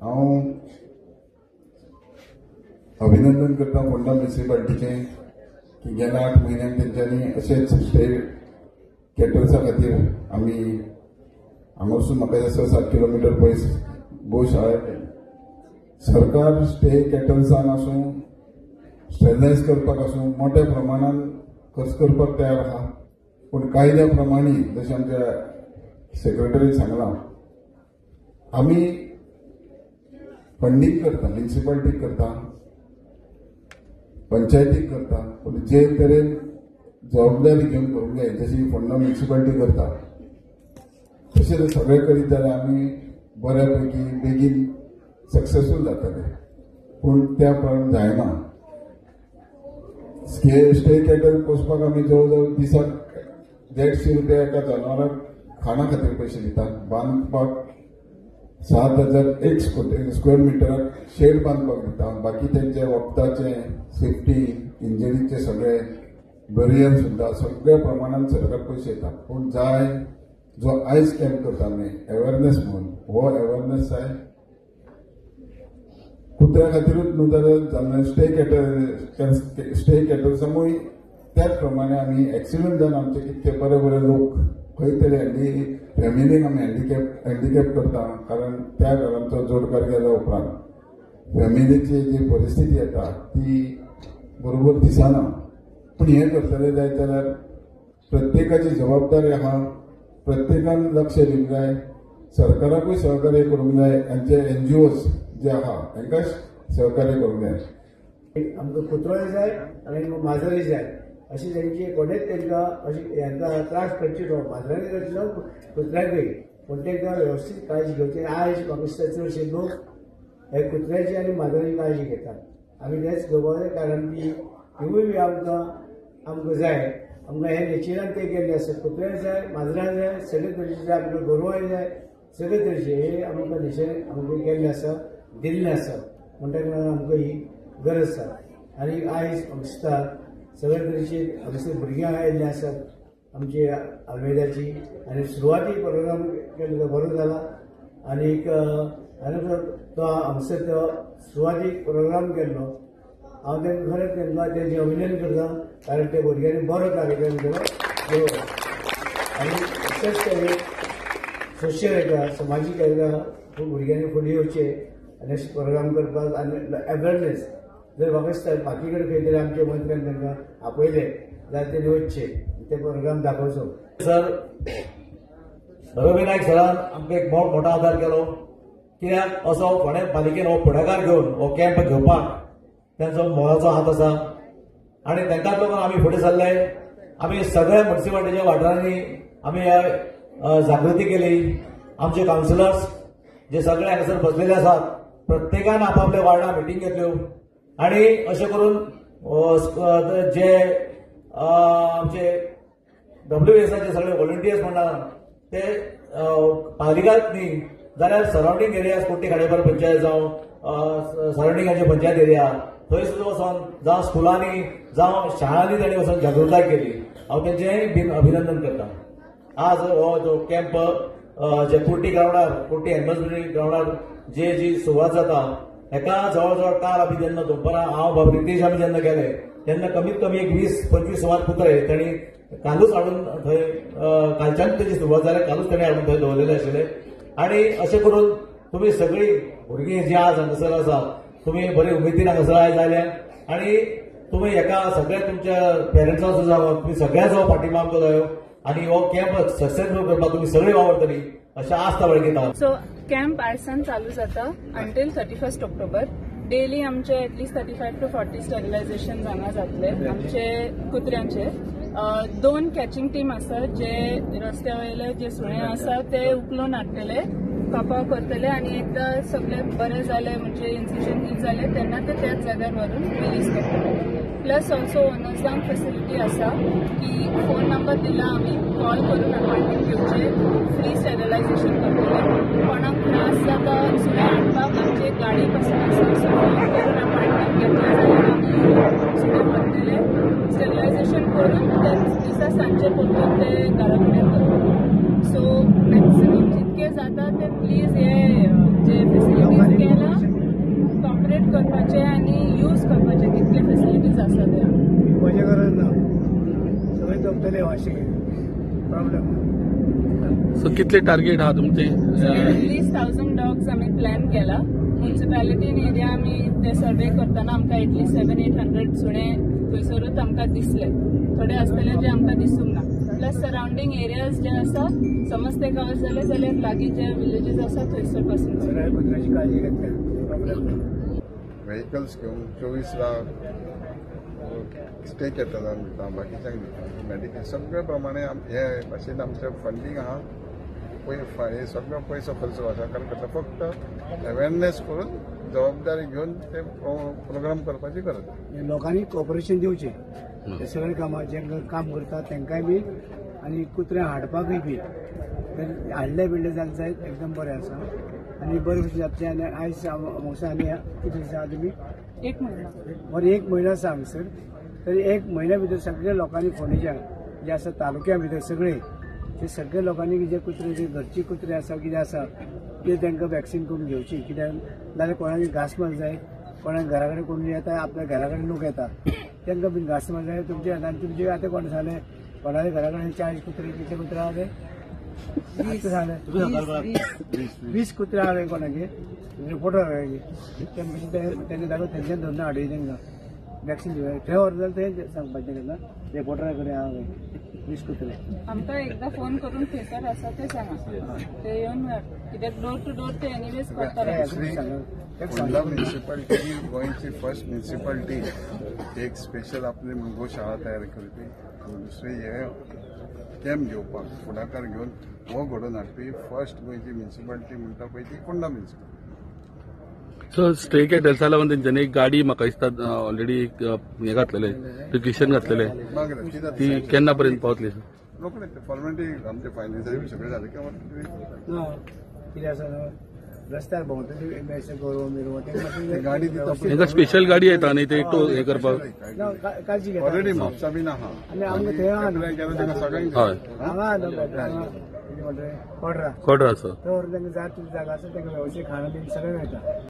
हांव अभिनंदन करता फोंडा म्युनिसिपालिटीचें की गेल्या 8 म्हयन्यांत तेंच्यांनी अशेंच स्टे कॅटल्सा खातीर आमी हांगासून म्हाका दिसता 7 किलोमीटर पयस गोशाळा सरकार स्टे कॅटल्सान आसूं स्टेलायज करपाक आसूं मोठ्या प्रमाणात खर्च करपाक तयार आहा पूण कायद्या प्रमाणे जशें आमच्या सेक्रेटरीन सांगलां आमी फंडींग करता म्युनिसिपालिटीक करता पंचायतीक करता पूण जे तरेन जबाबदारी घेवन करूंक जाय जशी फोंडा म्युनिसिपालिटी करता तशें ते सगळे करीत जाल्यार आमी बऱ्यापैकी बेगीन सक्सेसफूल जातले पूण त्या प्रमाण जायना स्टे कॅटल पोसपाक आमी जवळ जवळ दिसाक 150 रुपया एका जनावराक खाणा खातीर पयशे दितात बांदपाक 7,000 स्क्वेअर मिटराक शेड बांदपाक दिता बाकी तेंचे वखदाचे सेफ्टी इंजरीचे सगळे बरियर सुद्दां सगळ्या प्रमाणात सरकार पयशे दिता पूण जाय जो आयज कॅम्प करता आमी अवेअरनेस म्हणून हो अवेअरनेस जाय कुत्र्या खातीरूच न्हू जाल्यार स्टे कॅटल्सांकूय त्याच प्रमाणे आमी एक्सिडंट जावन आमचे कितके बरे बरे लोक खंय तरी फॅमिलीक आमी हँडिकॅप करता कारण त्या घरांचो जोडकार गेल्या उपरांत फॅमिलीची जी परिस्थिती येता ती बरोबर दिसना पूण हें करतले जायत जाल्यार प्रत्येकाची जबाबदारी आहा प्रत्येकान लक्ष दिवंक जाय सरकाराकूय सहकार्य करूंक जाय आमचे NGOs जे आहा तांकां सहकार्य करूंक जाय आमकां कुत्रोय जाय आनी माजरय जाय अशी तेंची कोणेच तांकां अशी हांकां त्रास करची न्हू माजरांनी करची न्हू कुत्र्यांकूय पूण तांकां वेवस्थीत काळजी घेवची आयज म्हाका दिसता चडशे लोक हे कुत्र्याची आनी माजरांची काळजी घेतात आमी तेच घेवपाक जाय कारण की तिवूय बी आमकां जाय आमकां हे नेचरान ते गेल्ले आसा कुत्र्याय जाय माजरां जाय सगळे तरेचे जाय आमकां गोरवांय जाय सगळे तरेचे हे आमकां नेचर आमकां गेल्ले आसा दिल्ले आसा म्हणटकच आमकां ही गरज आसा आनी आयज म्हाका दिसता सगळे तरेचे हांगासर भुरगीं आयिल्लीं आसात आमची आल्मेदाची आनी सुरवाती प्रोग्राम केल्लो तो बरो जाला आनीक तो हांगासर तो सुरवातीक प्रोग्राम केल्लो हांव तांकां खरेंच तांकां तेजें अभिनंदन करता कारण ते भुरग्यांनी बरो कार्यक्रम केलो आनी तशेंच तरेन सोशियल हेका समाजीक हेका भुरग्यांनी फुडें येवचें आनी अशें प्रोग्राम करपाक आनी अवेअरनेस जर म्हाका दिसता बाकी कडेन खंय तरी आमच्या मंत्र्यान तांकां आपयले जाल्यार ते वचचे ते प्रोग्राम दाखोवचो सर रविनायक सरान आमकां एक मोठो आदार केलो कित्याक असो फोंड्या पालिकेन हो फुडाकार घेवन हो कॅम्प घेवपाक तांचो मोलाचो हात आसा आनी तांकांच लागून आमी फुडें सरले आमी सगळ्या म्युनिसिपालिटीच्या वाठारांनी आमी जागृती केली आमचे कावन्सिलर्स जे सगळे हांगासर बसलेले आसात प्रत्येकान आपापल्या वार्डा मिटींग घेतल्यो आनी अशें करून जे आमचे WSचे सगळे व्हॉलंटियर्स म्हणटा ते पालिकाच न्ही जाल्यार सरावंडींग एरियाज कोट्टी खाडेपार पंचायत जावं सरावंडिंगाचे पंचायत एरिया थंय सुद्दां वचोन जावं स्कुलांनी जावं शाळांनी तांणी वचोन जागृताय केली हांव तेंचेंय अभिनंदन करता आज हो जो कॅम्प जे कोट्टी ग्रावंडार कोट्टी एम्बेसडरी ग्रावंडार जी सुरवात जाता हेका जवळ जवळ काल आमी जेन्ना दनपारां हांव रितेश आमी जेन्ना गेले तेन्ना कमीत कमी एक 20-25 सुमार कुत्रे तांणी कालूच हाडून थंय कालच्यान तेजी सुरवात जाल्या कालूच तांणी हाडून थंय दवरलेले आशिल्ले आनी अशें करून तुमी सगळीं भुरगीं जी आज हांगासर आसा तुमी बरे उमेदीन हांगासर आयज आयल्या आनी तुमी हेका सगळ्या तुमच्या पेरंट्सांचो जावं तुमी सगळ्यांचो पाठिंबो जायो आनी हो कॅम्प सक्सेसफूल करपाक तुमी सगळीं वावरतली अशें आस्त बाळगिता. सो कॅम्प आयसान चालू जाता अंटील 31 ऑक्टोबर डेली आमचे एटलीस्ट 35 to 40 स्टॅरिलायझेशन हांगा जातले आमचे कुत्र्यांचे 2 कॅचिंग टीम आसात जे रस्त्या वयले जे सुणे आसा ते उखलून हाडटले कापाव करतले आनी एकदां सगळे बरे जाले म्हणजे इन्सिजन जाले तेन्ना ते त्याच जाग्यार व्हरून रिलीज करतले प्लस ऑल्सो ओनर्सांक फेसिलिटी आसा की फोन नंबर दिला आमी कॉल करून अपॉइंटमेंट घेवचे फ्री स्टॅरिलायझेशन करतले कोणाक त्रास जाता सुणे हाडपाक आमची गाडी पासून आसा सो फोन करून अपॉइंटमेंट घेतले जाल्यार आमी सुणे व्हरतले स्टॅरिलायझेशन करून त्याच दिसा सांजे परतून ते घरा कडेन करतले सो मॅक्सिमम जितके जाता ते प्लीज हे जे फेसिलिटीज केल्या कितले फेसिलिटीज आसा त्या मजा गरज ना सगळे जमतले अशें प्रॉब्लेम सो कितले टार्गेट आहा तुमचे एटलीस्ट 1000 डॉग्स आमी प्लॅन केला म्युन्सिपालिटीन एरिया आमी ते सर्वे करतना आमकां एटलीस्ट 700-800 सुणे थंयसरूच आमकां दिसले थोडे आसतले जे आमकां दिसूंक ना प्लस सरावंडींग एरियाज जे आसा समज ते कवर जाले जाल्यार लागीं जे विलेजीस आसा थंयसर पासून सगळ्या कुत्र्याची काळजी घेतल्या प्रॉब्लेम ना व्हेकल्स घेवन 24 लाख स्टे कॅटलान दिता बाकीच्यांक दिता मेडिकल सगळे प्रमाणे हे भाशेन आमचें फंडींग आहा हे सगळो पयसो खर्च सरकार करता फक्त अवेरनेस करून जबाबदारी घेवन ते प्रोग्राम करपाची गरज लोकांनी कॉपरेशन दिवचे ते सगळे कामां जे काम करतात तांकांय बी आनी कुत्र्यां हाडपाकूय बी हाडले बिडले जाले जायत एकदम बरें आसा आनी बरे भशेन जातलें आनी आयज अमावस्या आनी कितें दिसा तुमी 1 महिना बरें 1 म्हयनो आसा हांगसर तरी 1 म्हयन्या भितर सगळ्या लोकांनी फोंडेच्या जे आसा तालुक्या भितर सगळे ते सगळ्या लोकांनी जे कुत्रे जे घरची कुत्रे आसा कितें आसा ते तांकां वॅक्सीन करून घेवची कित्याक नाल्यार कोणाक घासमार जाय कोणाक घरा कडेन कोण येता आपल्या घरा कडेन लोक येता तांकां बीन घासमार जाय तुमचे आनी तुमचे आतां कोण सांगलें कोणाच्या घरा कडेन 40 कुत्रे कितले कुत्रे आहा ते 20 सांगलें 20 कुत्रे आहा कोणागे रिपोर्टर तेणे दाखोवन थंयच्यान धरून हाडूय तांकां वॅक्सीन दिवं थंय व्हर जाल्यार थंय सांगपाचें तेन्ना रिपोर्टरा कडेन आहा 20 कुत्रे आमकां एकदां फोन करून थंयसर आसा ते सांगा ते येवन कित्याक डोर टू डोर ते एनिवेज करतले फोंडा म्युन्सिपालिटी गोंयची फर्स्ट म्युन्सिपालिटी एक स्पेशल आपली गोशाळा तयार करपी दुसरे हे कॅम्प घेवपाक फुडाकार घेवन हो घडोवन हाडपी फर्स्ट गोंयची म्युन्सिपालिटी म्हणटा पळय ती फोंडा म्युन्सिपालिटी सो स्टे कॅटल्सा लागून तेंच्यांनी एक गाडी म्हाका दिसता ऑलरेडी हे घातलेले एप्लिकेशन घातलेले ती केन्ना पर्यंत पावतली रोखडे फॉर्मेलिटी आमचे फायनान्शियल सगळे जाले ना कितें आसा रस्त्यार भोंवतणी अशें गोरवो मिरवो गाडी दिता तांकां स्पेशल गाडी येता न्ही ते हे करपाक काळजी घेता ऑलरेडी म्हापसा बीन आहा आनी आमकां थंय आहा न्हू तांकां सगळ्यांक हय हांगा न्हू कोड्रा कोड्रा आसा तर तांकां जाय तितली जागा आसा तांकां वेवस्थीत खाणां बीन सगळें मेळटा